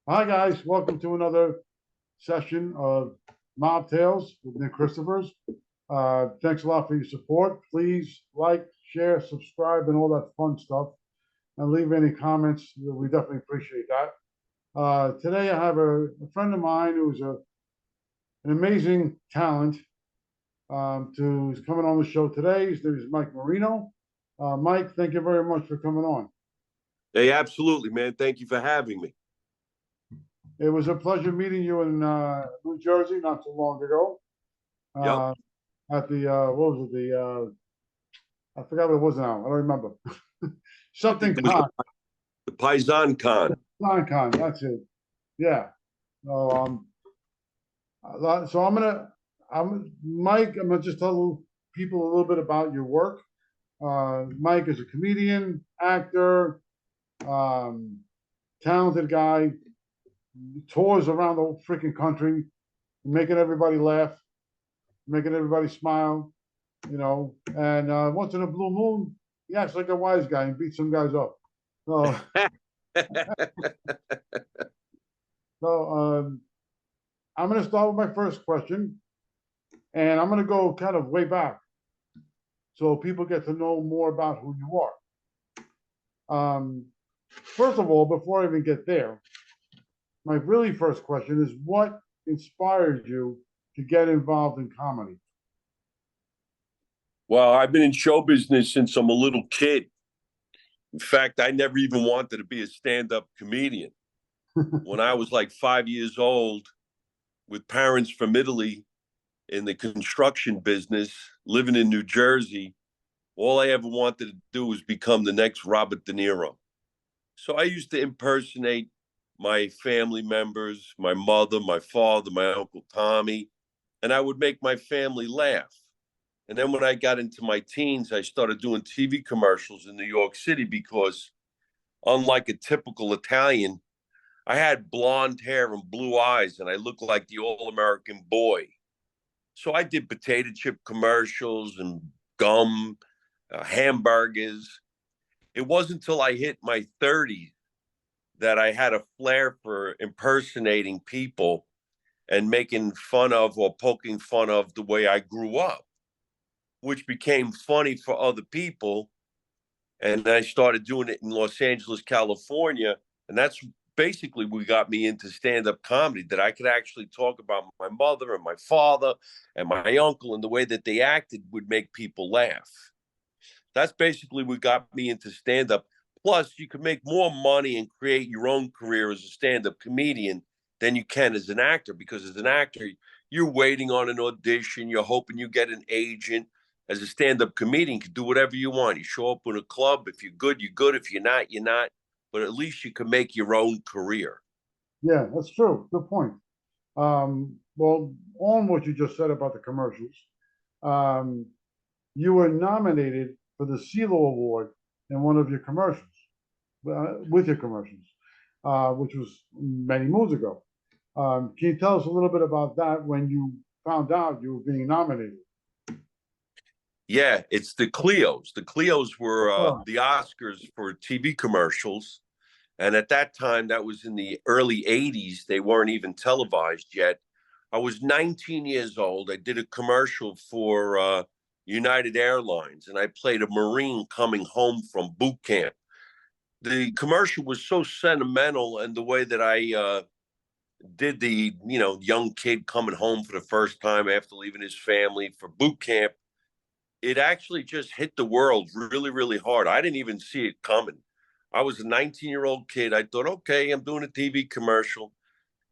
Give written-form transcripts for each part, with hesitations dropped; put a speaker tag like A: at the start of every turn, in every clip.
A: Hi, guys. Welcome to another session of Mob Tales with Nick Christophers. Thanks a lot for your support. Please like, share, subscribe, and all that fun stuff. And leave any comments. We definitely appreciate that. Today, I have a friend of mine who's an amazing talent who's coming on the show today. His name is Mike Marino. Mike, thank you very much for coming on.
B: Hey, absolutely, man. Thank you for having me.
A: It was a pleasure meeting you in New Jersey not too long ago.
B: Yep.
A: At the what was it? I forgot what it was now. I don't remember.
B: I think
A: Something
B: it was
A: con.
B: the Paisan Con.
A: Con. That's it. Yeah. So so I'm Mike. I'm gonna just tell people a little bit about your work. Mike is a comedian, actor, um, talented guy. Tours around the whole freaking country, making everybody laugh, making everybody smile. And once in a blue moon, he acts like a wise guy and beats some guys up. So, so I'm going to start with my first question, and I'm going to go kind of way back so people get to know more about who you are. First of all, before I even get there, my really first question is what inspired you to get involved in comedy?
B: Well, I've been in show business since I'm a little kid. In fact, I never even wanted to be a stand-up comedian. When I was like 5 years old, with parents from Italy in the construction business, living in New Jersey, all I ever wanted to do was become the next Robert De Niro. So I used to impersonate my family members, my mother, my father, my Uncle Tommy, and I would make my family laugh. And then when I got into my teens, I started doing TV commercials in New York City because, unlike a typical Italian, I had blonde hair and blue eyes, and I looked like the all American boy. So I did potato chip commercials and gum, hamburgers. It wasn't until I hit my 30s that I had a flair for impersonating people and making fun of or poking fun of the way I grew up, which became funny for other people. And I started doing it in Los Angeles, California. And that's basically what got me into stand-up comedy, that I could actually talk about my mother and my father and my uncle, and the way that they acted would make people laugh. That's basically what got me into stand-up. Plus, you can make more money and create your own career as a stand-up comedian than you can as an actor, because as an actor, you're waiting on an audition, you're hoping you get an agent. As a stand-up comedian, you can do whatever you want. You show up in a club. If you're good, you're good. If you're not, you're not. But at least you can make your own career.
A: Yeah, that's true. Good point. Well, on what you just said about the commercials, um, you were nominated for the CeeLo Award in one of your commercials, with your commercials, which was many moons ago. Can you tell us a little bit about that when you found out you were being nominated?
B: Yeah, it's the Clios. The Clios were
A: Oh,
B: the Oscars for TV commercials. And at that time, that was in the early 80s. They weren't even televised yet. I was 19 years old. I did a commercial for United Airlines, and I played a Marine coming home from boot camp. The commercial was so sentimental, and the way that I did the young kid coming home for the first time after leaving his family for boot camp, it actually just hit the world really, really hard. I didn't even see it coming. I was a 19-year-old kid. I thought, okay, I'm doing a TV commercial.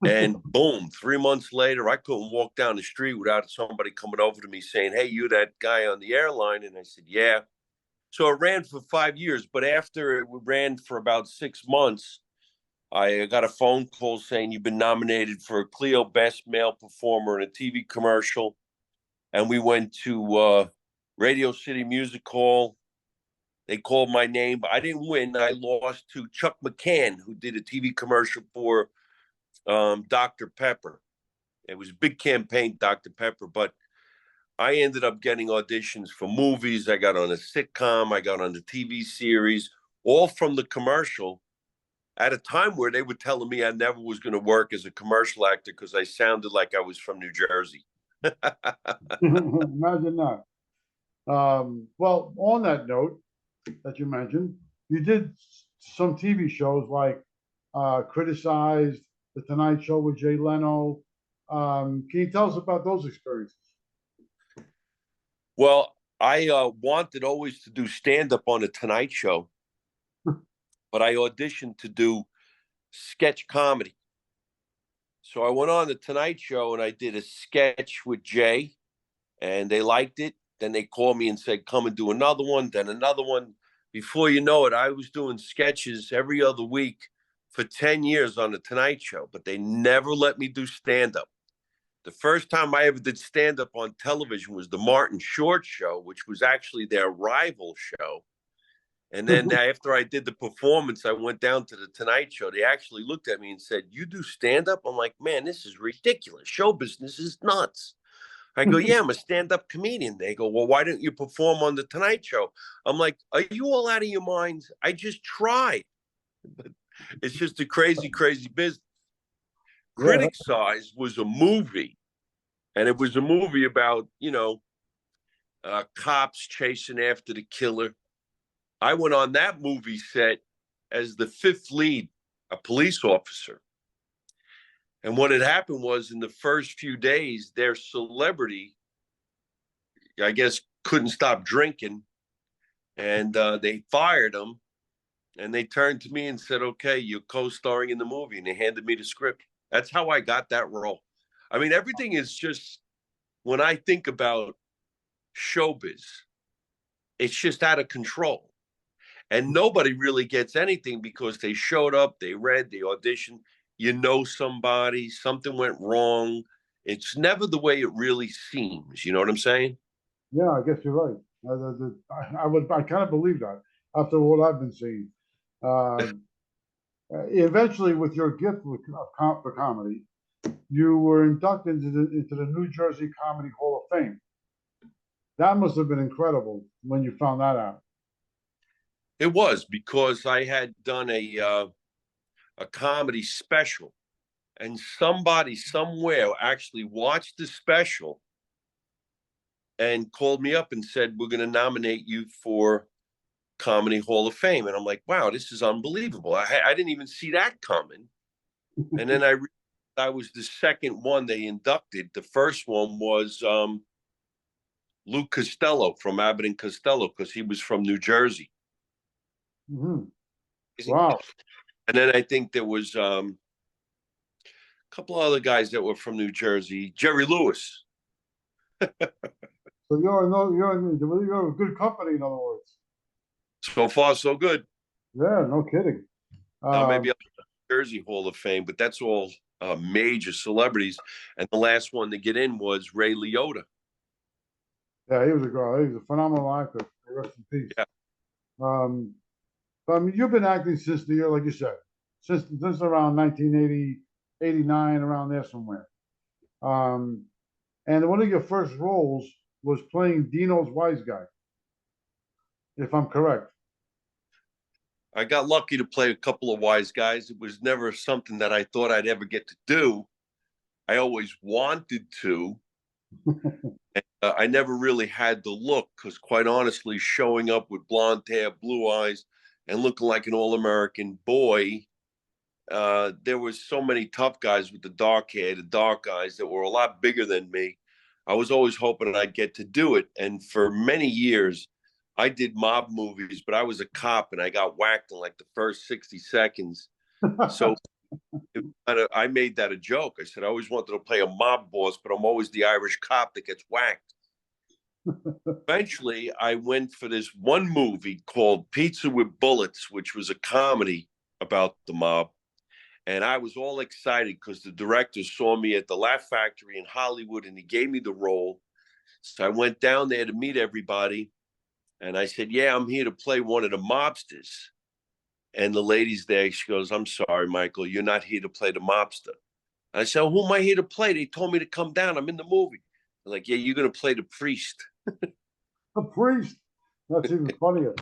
B: And boom, 3 months later, I couldn't walk down the street without somebody coming over to me saying, hey, you that guy on the airline? And I said, yeah. So it ran for 5 years. But after it ran for about 6 months, I got a phone call saying you've been nominated for a Clio Best Male Performer in a TV commercial. And we went to Radio City Music Hall. They called my name, but I didn't win. I lost to Chuck McCann, who did a TV commercial for Dr. Pepper. It was a big campaign, Dr. Pepper, but I ended up getting auditions for movies. I got on a sitcom. I got on the TV series, all from the commercial. at a time where they were telling me I never was going to work as a commercial actor because I sounded like I was from New Jersey.
A: Imagine that. Well, on that note that you mentioned, you did some TV shows like Criticized, The Tonight Show with Jay Leno. Can you tell us about those experiences?
B: Well, I wanted always to do stand up on the Tonight Show, but I auditioned to do sketch comedy. So I went on the Tonight Show and I did a sketch with Jay, and they liked it. Then they called me and said, come and do another one, then another one. Before you know it, I was doing sketches every other week for 10 years on the Tonight Show, but they never let me do stand up. The first time I ever did stand up on television was the Martin Short Show, which was actually their rival show. And then after I did the performance, I went down to the Tonight Show. They actually looked at me and said, you do stand up? I'm like, man, this is ridiculous. Show business is nuts. I go, yeah, I'm a stand-up comedian. They go, well, why don't you perform on the Tonight Show? I'm like, are you all out of your minds? I just tried. But it's just a crazy, crazy business.
A: Yeah,
B: Critic Size was a movie, and it was a movie about, cops chasing after the killer. I went on that movie set as the fifth lead, a police officer. And what had happened was in the first few days, their celebrity, I guess, couldn't stop drinking, and they fired him. And they turned to me and said, okay, you're co-starring in the movie. And they handed me the script. That's how I got that role. I mean, everything is just, when I think about showbiz, it's just out of control. And nobody really gets anything because they showed up, they read, they auditioned. You know somebody, something went wrong. It's never the way it really seems. You know what I'm saying?
A: yeah, I guess you're right. I kind of believe that after what I've been seeing. Uh, Eventually, with your gift for comedy, you were inducted into the New Jersey Comedy Hall of Fame. That must have been incredible when you found that out.
B: It was because I had done a comedy special, and somebody somewhere actually watched the special and called me up and said, we're going to nominate you for Comedy Hall of Fame. And I'm like, wow, this is unbelievable. I didn't even see that coming. And then I was the second one they inducted. The first one was Luke Costello from Abbott and Costello, because he was from New Jersey.
A: Mhm. Wow.
B: And then I think there was a couple of other guys that were from New Jersey. Jerry Lewis.
A: So you're a good company, in other words.
B: So far, so good.
A: Yeah, no kidding.
B: Now
A: Um,
B: maybe a Jersey Hall of Fame, but that's all major celebrities. And the last one to get in was Ray Liotta.
A: yeah, he was a phenomenal actor. Rest in peace.
B: Yeah.
A: Um, I mean, you've been acting since the year, like you said, since around 1980, 89, around there somewhere. Um, and one of your first roles was playing Dino's wise guy, if I'm correct.
B: I got lucky to play a couple of wise guys. It was never something that I thought I'd ever get to do. I always wanted to. And, I never really had the look because, quite honestly, showing up with blonde hair, blue eyes, and looking like an all-American boy, there was so many tough guys with the dark hair, the dark eyes that were a lot bigger than me. I was always hoping I'd get to do it. And for many years, I did mob movies, but I was a cop and I got whacked in like the first 60 seconds. So I made that a joke. I said, I always wanted to play a mob boss, but I'm always the Irish cop that gets whacked. Eventually, I went for this one movie called Pizza with Bullets, which was a comedy about the mob. And I was all excited because the director saw me at the Laugh Factory in Hollywood and he gave me the role. So I went down there to meet everybody. And I said, yeah, I'm here to play one of the mobsters. And the lady's there. She goes, I'm sorry, Michael, you're not here to play the mobster. I said, who am I here to play? They told me to come down. I'm in the movie. They're like, yeah, you're going to play the priest.
A: A priest. That's even funnier.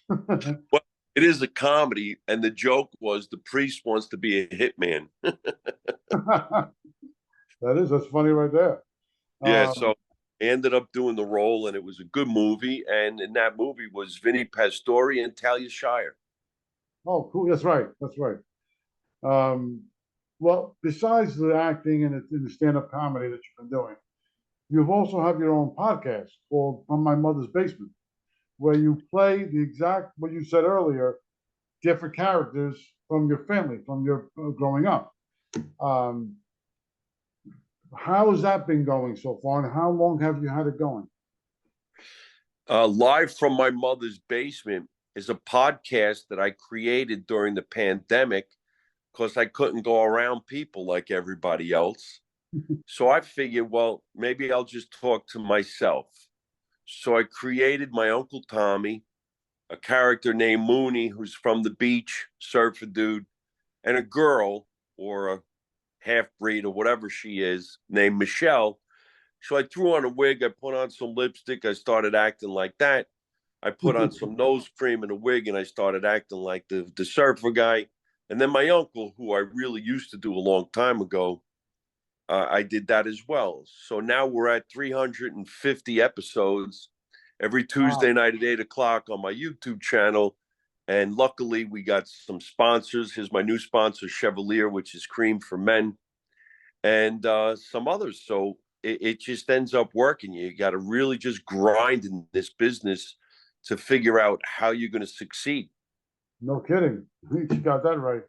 B: Well, It is a comedy, and the joke was the priest wants to be a hitman.
A: That's funny right there.
B: Yeah,
A: Um,
B: so I ended up doing the role, and it was a good movie. And in that movie was Vinny Pastore and Talia Shire.
A: oh, cool. That's right. That's right. Um, well, besides the acting and the stand-up comedy that you've been doing, you've also have your own podcast called From My Mother's Basement, where you play the exact what you said earlier, different characters from your family, from your growing up. Um, how has that been going so far, and how long have you had it going?
B: Live from My Mother's Basement is a podcast that I created during the pandemic because I couldn't go around people like everybody else. So I figured, well, maybe I'll just talk to myself. So I created my Uncle Tommy, a character named Mooney, who's from the beach, surfer dude, and a girl or a half breed or whatever she is named Michelle. So I threw on a wig, I put on some lipstick, I started acting like that. I put on some nose cream and a wig, and I started acting like the surfer guy. And then my uncle, who I really used to do a long time ago, I did that as well. So now we're at 350 episodes every Tuesday
A: Wow.
B: night at 8 o'clock on my YouTube channel. And luckily, we got some sponsors. Here's my new sponsor, Chevalier, which is cream for men, and some others. So it just ends up working. You got to really just grind in this business to figure out how you're going to succeed.
A: No kidding. You got that right.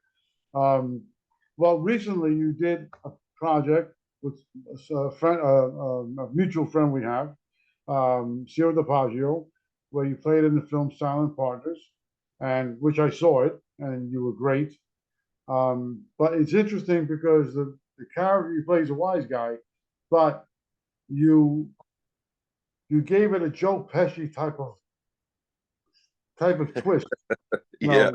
A: Um, well, recently you did a project with a friend, a mutual friend we have, Sierra DePaggio, where you played in the film Silent Partners, and which I saw it, and you were great. But it's interesting because the character you play is a wise guy, but you you gave it a Joe Pesci type of twist. You know,
B: Yeah.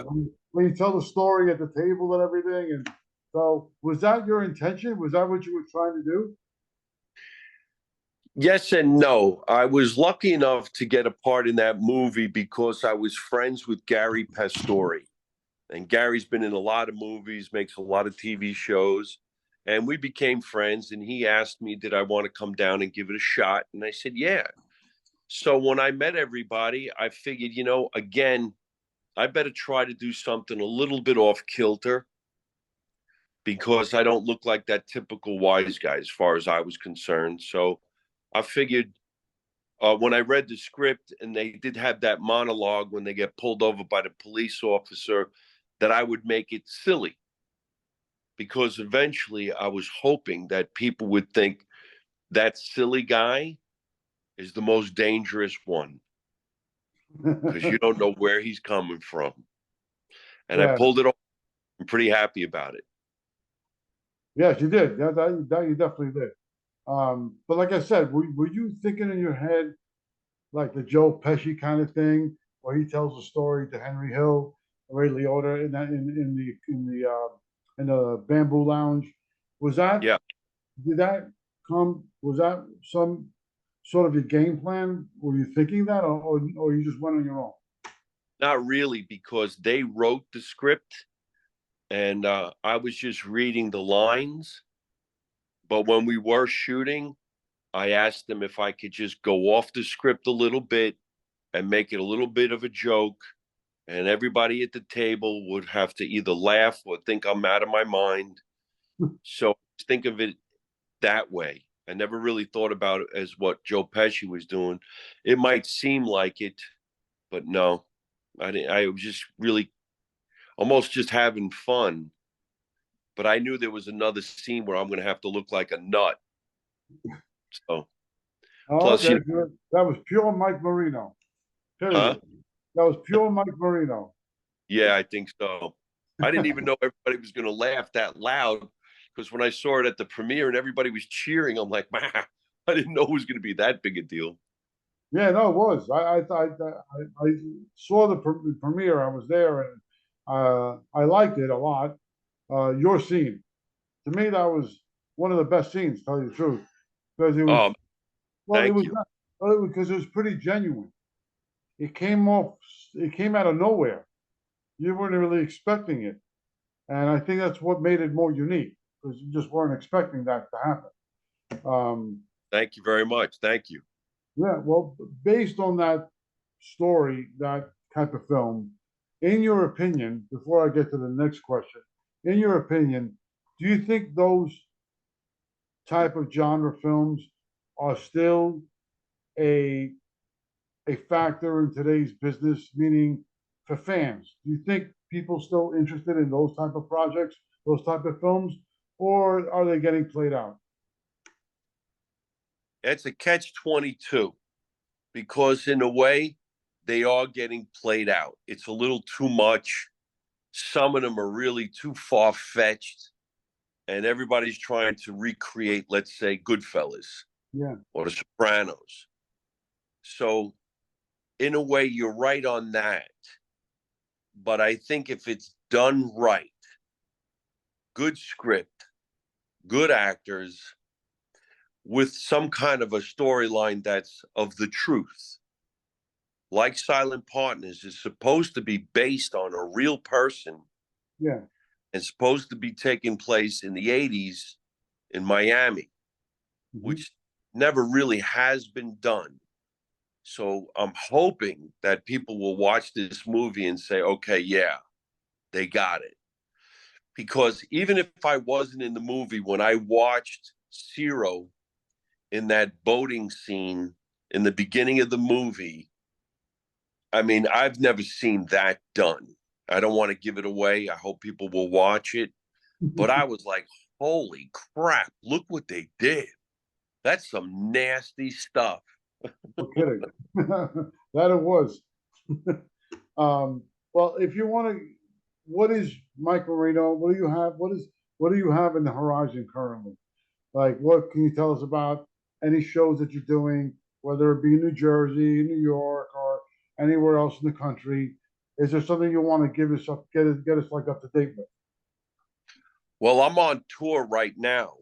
A: when you tell the story at the table and everything. And so, was that your intention? Was that what you were trying to do?
B: Yes and no. I was lucky enough to get a part in that movie because I was friends with Gary Pastore. And Gary's been in a lot of movies, makes a lot of TV shows. And we became friends. And he asked me, did I want to come down and give it a shot? And I said, yeah. So when I met everybody, I figured, again, I better try to do something a little bit off kilter because I don't look like that typical wise guy as far as I was concerned. So I figured when I read the script and they did have that monologue when they get pulled over by the police officer, that I would make it silly because eventually I was hoping that people would think that silly guy is the most dangerous one because you don't know where he's coming from. And I
A: Yeah,
B: pulled it off. I'm pretty happy about it.
A: yes, you did. That you definitely did. But like I said, were you thinking in your head like the Joe Pesci kind of thing, where he tells a story to Henry Hill, Ray Liotta in the Bamboo Lounge? Was that
B: Yeah,
A: did that come? Was that some sort of your game plan? Were you thinking that, or you just went on your own?
B: not really because they wrote the script and I was just reading the lines. But when we were shooting, I asked them if I could just go off the script a little bit and make it a little bit of a joke. And everybody at the table would have to either laugh or think I'm out of my mind. So think of it that way. I never really thought about it as what Joe Pesci was doing. It might seem like it, but no, I didn't. I was just really almost just having fun. But I knew there was another scene where I'm going to have to look like a nut. So
A: Oh,
B: plus,
A: okay, good. That was pure Mike Marino.
B: huh?
A: Period. That was pure Mike Marino.
B: Yeah, I think so. I didn't even know everybody was going to laugh that loud because when I saw it at the premiere and everybody was cheering, I'm like, man, I didn't know it was going to be that big a deal.
A: Yeah, no, it was. I saw the premiere. I was there, and I liked it a lot. Your scene, to me, that was one of the best scenes. To tell you the truth, because it was
B: Oh,
A: well, it
B: thank
A: was
B: you.
A: not, because it was pretty genuine. It came off. It came out of nowhere. you weren't really expecting it. And I think that's what made it more unique, because you just weren't expecting that to happen.
B: Thank you very much. Thank you.
A: Yeah, well, based on that story, that type of film, in your opinion, before I get to the next question, in your opinion, do you think those type of genre films are still a a factor in today's business, meaning for fans? Do you think people still interested in those type of projects, those type of films, or are they getting played out?
B: It's a catch-22 because in a way they are getting played out. It's a little too much. Some of them are really too far-fetched, and everybody's trying to recreate, let's say, Goodfellas
A: Yeah,
B: or The Sopranos. So in a way, you're right on that. But I think if it's done right, good script, good actors, with some kind of a storyline that's of the truth, like Silent Partners is supposed to be based on a real person
A: yeah.
B: and supposed to be taking place in the 80s in Miami,
A: Mhm.
B: which never really has been done. So I'm hoping that people will watch this movie and say, okay, yeah, they got it. Because even if I wasn't in the movie, when I watched Ciro in that boating scene in the beginning of the movie, I mean, I've never seen that done. I don't want to give it away. I hope people will watch it. But I was like, holy crap, look what they did. That's some nasty stuff.
A: No kidding. That it was. Um, well, if you want to, what is Mike Marino? What do you have? What do you have in the horizon currently? Like, what can you tell us about any shows that you're doing, whether it be in New Jersey, New York, or anywhere else in the country? Is there something you want to give us up, get us like up to date with?
B: Well, I'm on tour right now,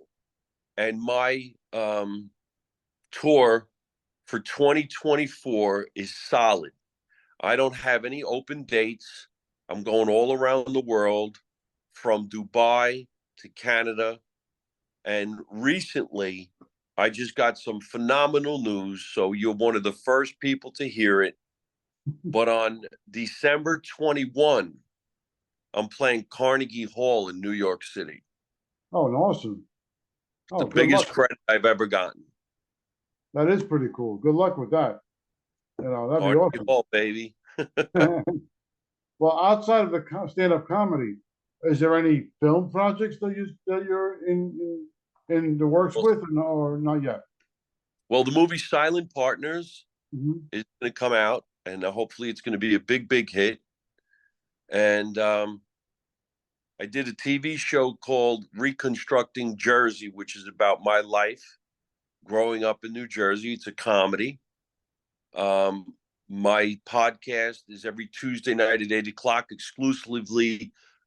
B: and my tour for 2024 is solid. I don't have any open dates. I'm going all around the world from Dubai to Canada. And recently, I just got some phenomenal news. So you're one of the first people to hear it. But on December 21, I'm playing Carnegie Hall in New York City.
A: Oh, and awesome.
B: The
A: Oh, good
B: biggest
A: luck.
B: credit I've ever gotten.
A: That is pretty cool. Good luck with that. That'd be
B: Carnegie
A: awesome.
B: Hall, baby.
A: Well, outside of the stand-up comedy, is there any film projects that you're in the works
B: Well,
A: with, or not yet?
B: well, the movie Silent Partners
A: Mhm.
B: is going to come out, and hopefully it's going to be a big, big hit. And I did a TV show called Reconstructing Jersey, which is about my life growing up in New Jersey. It's a comedy. Um, my podcast is every Tuesday night at 8 o'clock,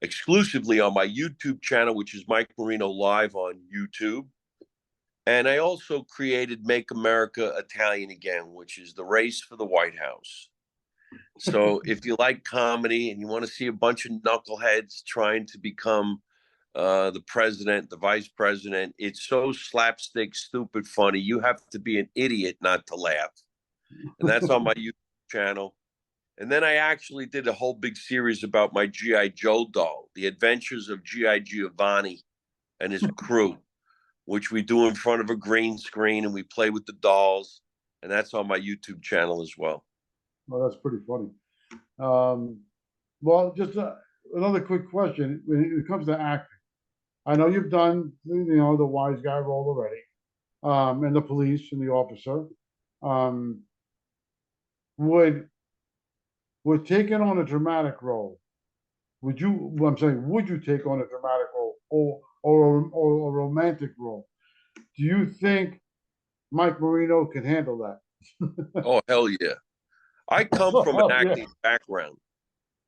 B: exclusively on my YouTube channel, which is Mike Marino Live on YouTube. And I also created Make America Italian Again, which is the race for the White House. So if you like comedy and you want to see a bunch of knuckleheads trying to become the president, the vice president, it's so slapstick, stupid, funny. You have to be an idiot not to laugh. And that's on my YouTube channel. And then I actually did a whole big series about my G.I. Joe doll, The Adventures of G.I. Giovanni and his crew, which we do in front of a green screen and we play with the dolls. And that's on my YouTube channel as well.
A: Well, that's pretty funny. Um, well, just another quick question. When it comes to acting, I know you've done, the wise guy role already, and the police and the officer. Um, would would taking on a dramatic role, would you? Well, I'm saying, would you take on a dramatic role, or a romantic role? Do you think Mike Marino can handle that?
B: Oh, hell yeah. I come from an
A: Oh, yeah.
B: acting background.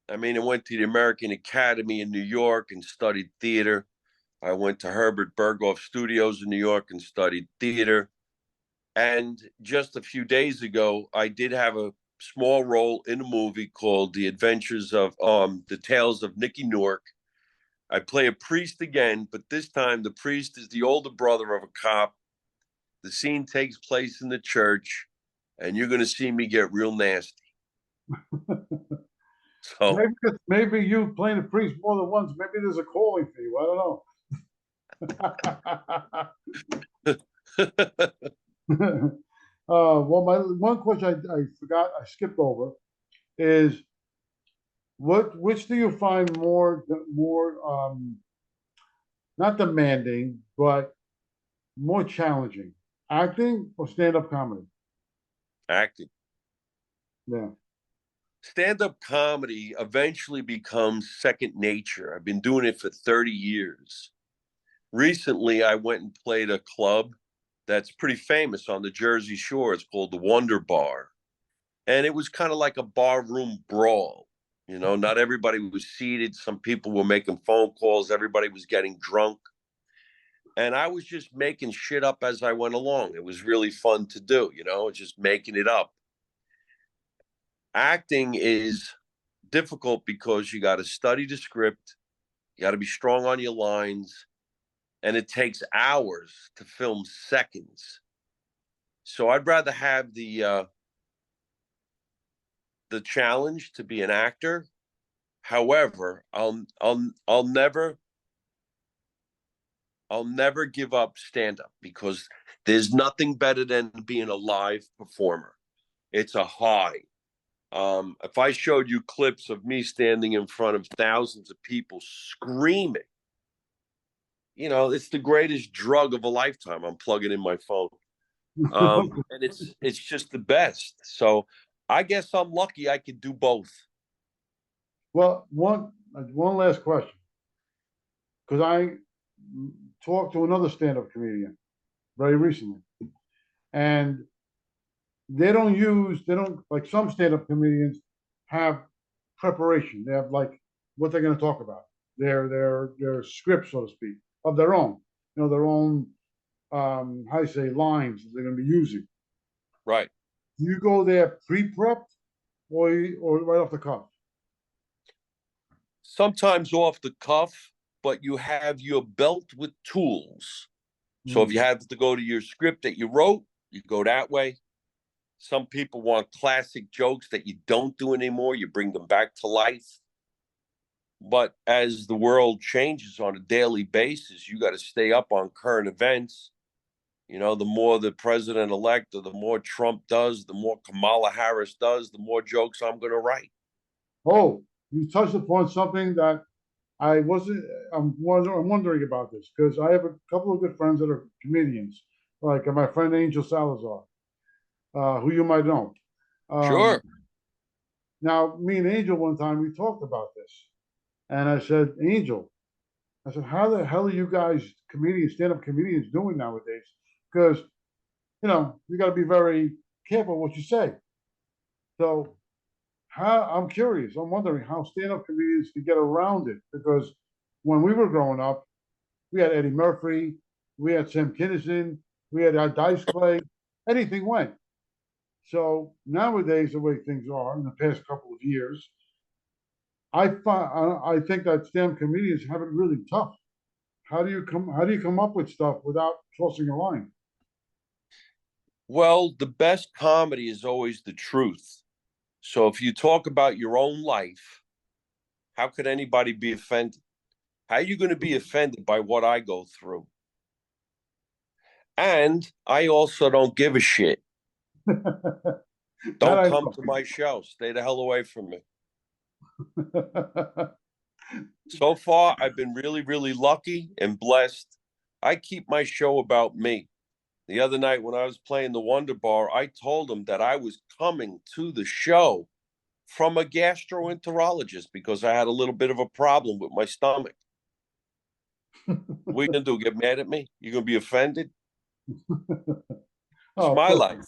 B: I mean, I went to the American Academy in New York and studied theater. I went to Herbert Berghoff Studios in New York and studied theater. And just a few days ago, I did have a small role in a movie called The Tales of Nicky Newark. I play a priest again, but this time the priest is the older brother of a cop. The scene takes place in the church, and you're going to see me get real nasty. So
A: Maybe you playing the priest more than once. Maybe there's a calling for you. I don't know. Well, my one question I forgot, I skipped over, is which do you find more not demanding, but more challenging, acting or stand-up comedy?
B: acting.
A: Yeah.
B: Stand-up comedy eventually becomes second nature. I've been doing it for 30 years. Recently, I went and played a club that's pretty famous on the Jersey Shore. It's called the Wonder Bar. And it was kind of like a barroom brawl. You know, not everybody was seated. Some people were making phone calls. Everybody was getting drunk. And I was just making shit up as I went along. It was really fun to do, just making it up. Acting is difficult because you got to study the script, you got to be strong on your lines, and it takes hours to film seconds. So I'd rather have the challenge to be an actor. However, I'll never give up stand up because there's nothing better than being a live performer. It's a high. If I showed you clips of me standing in front of thousands of people screaming, it's the greatest drug of a lifetime. I'm plugging in my phone. And it's just the best. So I guess I'm lucky I could do both.
A: Well, one last question, because I talked to another stand-up comedian very recently, and they don't like some stand-up comedians have preparation. They have like what they're going to talk about, their script, so to speak, of their own, their own how you say lines that they're going to be using.
B: Right.
A: Do you go there pre-prepped or right off the cuff?
B: Sometimes off the cuff, but you have your belt with tools. So if you have to go to your script that you wrote, you go that way. Some people want classic jokes that you don't do anymore. You bring them back to life. But as the world changes on a daily basis, you got to stay up on current events. The more the president-elect or the more Trump does, the more Kamala Harris does, the more jokes I'm going to write.
A: Oh, you touched upon something that I wasn't. I'm wondering about this because I have a couple of good friends that are comedians, like my friend Angel Salazar, who you might know.
B: Sure.
A: Now, me and Angel one time we talked about this, and I said, Angel, I said, how the hell are you guys, comedians, stand-up comedians, doing nowadays? Because you got to be very careful what you say. So, I'm curious. I'm wondering how stand-up comedians can get around it because when we were growing up, we had Eddie Murphy, we had Sam Kinison, we had Dice Clay. Anything went. So nowadays, the way things are in the past couple of years, I think that stand comedians have it really tough. How do you come up with stuff without crossing a line?
B: Well, the best comedy is always the truth. So if you talk about your own life, how could anybody be offended? How are you going to be offended by what I go through? And I also don't give a shit. Don't come to my show. Stay the hell away from me. So far, I've been really, really lucky and blessed. I keep my show about me. The other night when I was playing the Wonder Bar, I told them that I was coming to the show from a gastroenterologist because I had a little bit of a problem with my stomach. What are you going to do? Get mad at me? You're going to be offended? It's my life.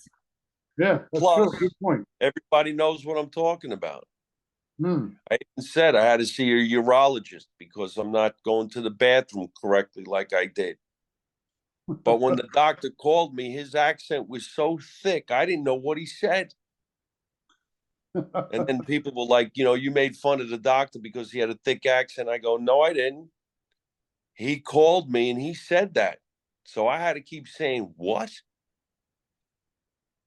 A: Yeah, that's
B: Plus,
A: true. Good point.
B: everybody knows what I'm talking about.
A: Hmm.
B: I even said I had to see a urologist because I'm not going to the bathroom correctly like I did. But when the doctor called me, his accent was so thick, I didn't know what he said. And then people were like, you made fun of the doctor because he had a thick accent. I go, no, I didn't. He called me and he said that. So I had to keep saying, what?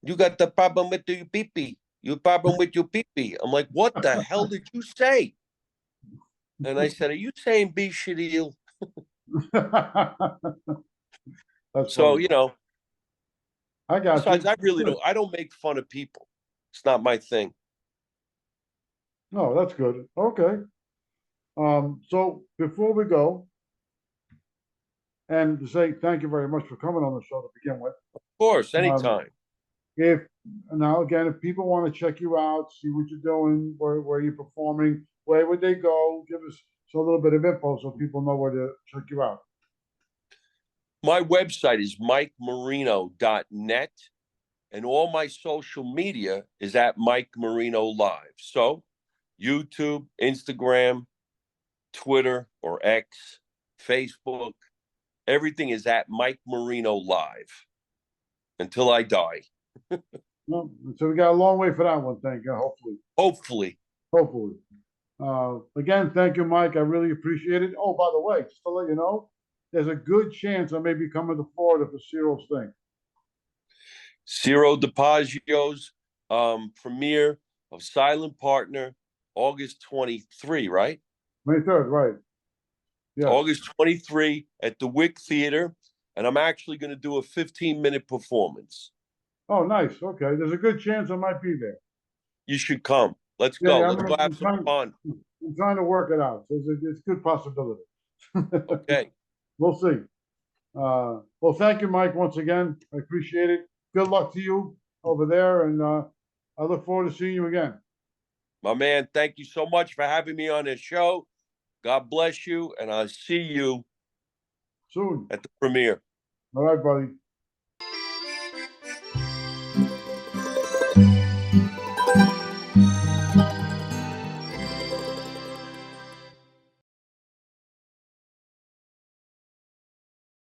B: You got the problem with your pee-pee. You problem with your pee-pee. I'm like, what the hell did you say? And I said, are you saying be shitty?
A: That's
B: So,
A: funny. I got
B: besides,
A: you. Good.
B: I don't make fun of people. It's not my thing.
A: No, that's good. Okay. So before we go, and to say thank you very much for coming on the show to begin with.
B: Of course,
A: Um,
B: anytime.
A: if now again, if people want to check you out, see what you're doing, where you're performing, where would they go? Give us a little bit of info so people know where to check you out.
B: My website is mikemarino.net, and all my social media is at Mike Marino Live. So YouTube, Instagram, Twitter or X, Facebook, everything is at Mike Marino Live until I die.
A: No, so we got a long way for that one. Thank you. Hopefully,
B: Hopefully.
A: hopefully. Again, thank you, Mike. I really appreciate it. Oh, by the way, just to let you know, there's a good chance I may be coming to Florida for Ciro's thing.
B: Ciro DiPaggio's premiere of Silent Partner, August 23, right?
A: 23rd, right? Yes.
B: August 23 at the Wick Theater. And I'm actually going to do a 15-minute performance.
A: Oh, nice. Okay. There's a good chance I might be there.
B: You should come. Let's
A: Yeah,
B: go.
A: yeah,
B: Let's go have some fun.
A: I'm trying to work it out. So it's a good possibility.
B: Okay.
A: We'll see. Well, thank you, Mike, once again. I appreciate it. Good luck to you over there, and I look forward to seeing you again.
B: My man, thank you so much for having me on this show. God bless you, and I'll see you
A: Soon.
B: at the premiere.
A: All right, buddy.